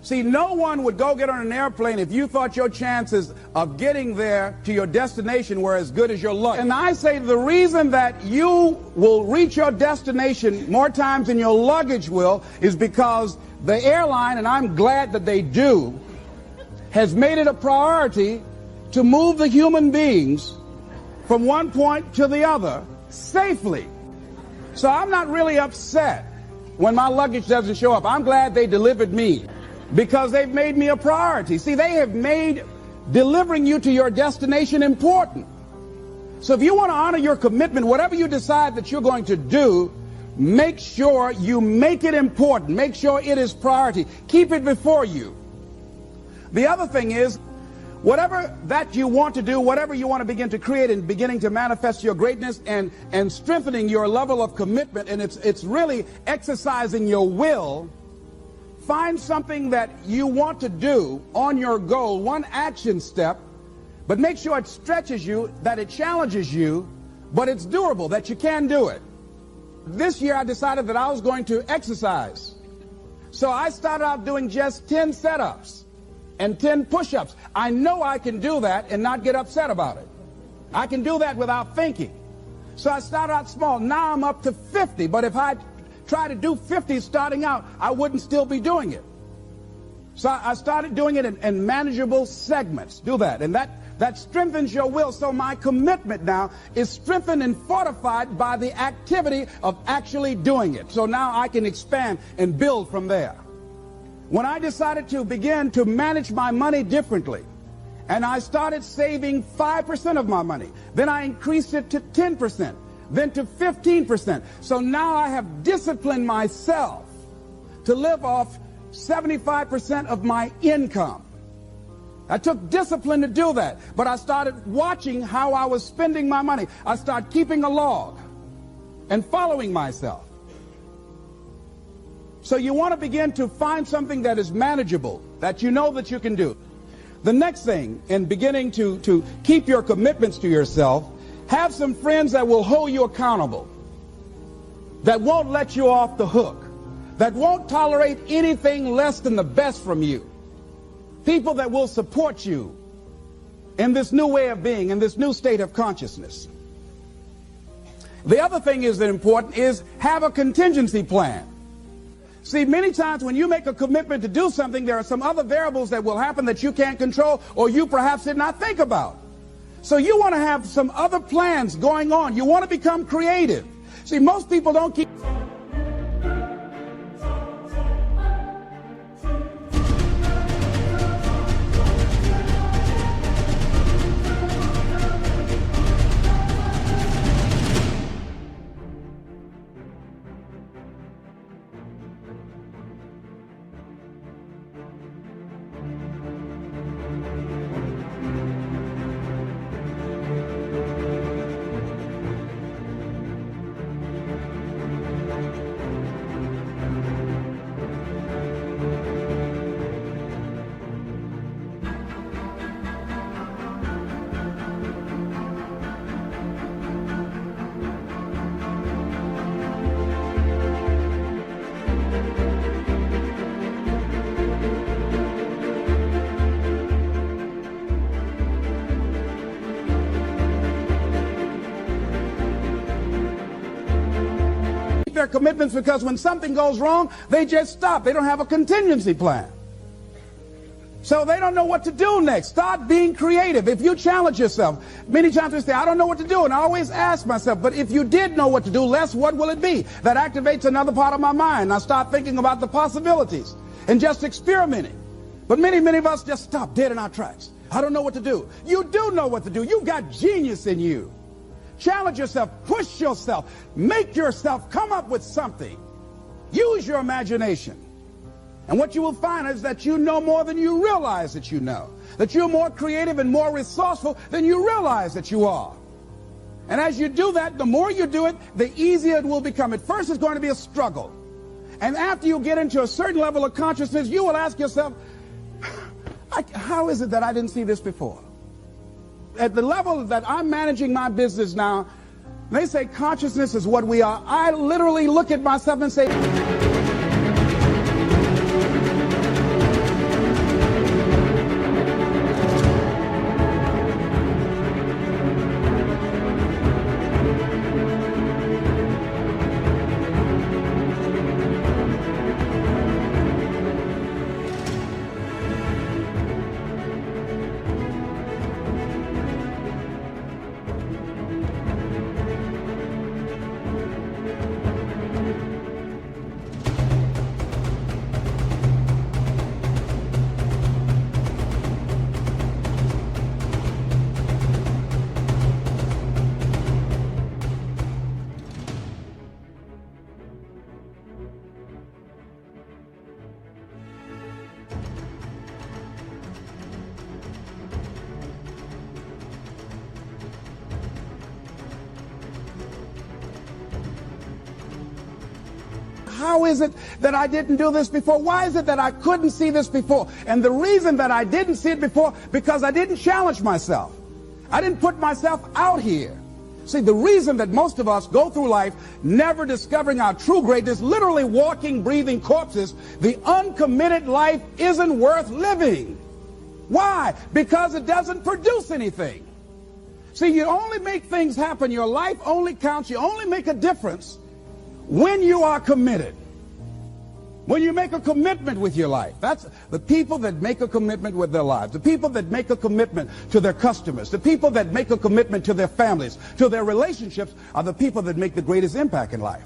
See, no one would go get on an airplane if you thought your chances of getting there to your destination were as good as your luck. And I say the reason that you will reach your destination more times than your luggage will is because the airline, and I'm glad that they do, has made it a priority to move the human beings from one point to the other safely. So I'm not really upset when my luggage doesn't show up. I'm glad they delivered me, because they've made me a priority. See, they have made delivering you to your destination important. So if you want to honor your commitment, whatever you decide that you're going to do, make sure you make it important. Make sure it is priority. Keep it before you. The other thing is, whatever that you want to do, whatever you want to begin to create and beginning to manifest your greatness and strengthening your level of commitment, and it's really exercising your will. Find something that you want to do on your goal, one action step, but make sure it stretches you, that it challenges you, but it's doable, that you can do it. This year I decided that I was going to exercise. So I started out doing just 10 setups and 10 push-ups. I know I can do that and not get upset about it. I can do that without thinking. So I started out small. Now I'm up to 50, but if I try to do 50 starting out, I wouldn't still be doing it. So I started doing it in manageable segments. Do that, and that strengthens your will. So my commitment now is strengthened and fortified by the activity of actually doing it. So now I can expand and build from there. When I decided to begin to manage my money differently, and I started saving 5% of my money, then I increased it to 10%. Then to 15%. So now I have disciplined myself to live off 75% of my income. I took discipline to do that, but I started watching how I was spending my money. I started keeping a log and following myself. So you want to begin to find something that is manageable, that you know that you can do. The next thing in beginning to keep your commitments to yourself, have some friends that will hold you accountable, that won't let you off the hook, that won't tolerate anything less than the best from you. People that will support you in this new way of being, in this new state of consciousness. The other thing is that important is have a contingency plan. See, many times when you make a commitment to do something, there are some other variables that will happen that you can't control or you perhaps did not think about. So you want to have some other plans going on. You want to become creative. See, most people don't keep... their commitments, because when something goes wrong, they just stop. They don't have a contingency plan. So they don't know what to do next. Start being creative. If you challenge yourself, many times we say, I don't know what to do. And I always ask myself, but if you did know what to do, Les, what will it be? That activates another part of my mind. I start thinking about the possibilities and just experimenting. But many of us just stop dead in our tracks. I don't know what to do. You do know what to do. You've got genius in you. Challenge yourself, push yourself, make yourself come up with something. Use your imagination. And what you will find is that you know more than you realize that you know. That you're more creative and more resourceful than you realize that you are. And as you do that, the more you do it, the easier it will become. At first, it's going to be a struggle. And after you get into a certain level of consciousness, you will ask yourself, how is it that I didn't see this before? At the level that I'm managing my business now, they say consciousness is what we are. I literally look at myself and say, how is it that I didn't do this before? Why is it that I couldn't see this before? And the reason that I didn't see it before, because I didn't challenge myself. I didn't put myself out here. See, the reason that most of us go through life never discovering our true greatness, literally walking, breathing corpses, the uncommitted life isn't worth living. Why? Because it doesn't produce anything. See, you only make things happen. Your life only counts. You only make a difference when you are committed. When you make a commitment with your life. That's the people that make a commitment with their lives. The people that make a commitment to their customers. The people that make a commitment to their families, to their relationships, are the people that make the greatest impact in life.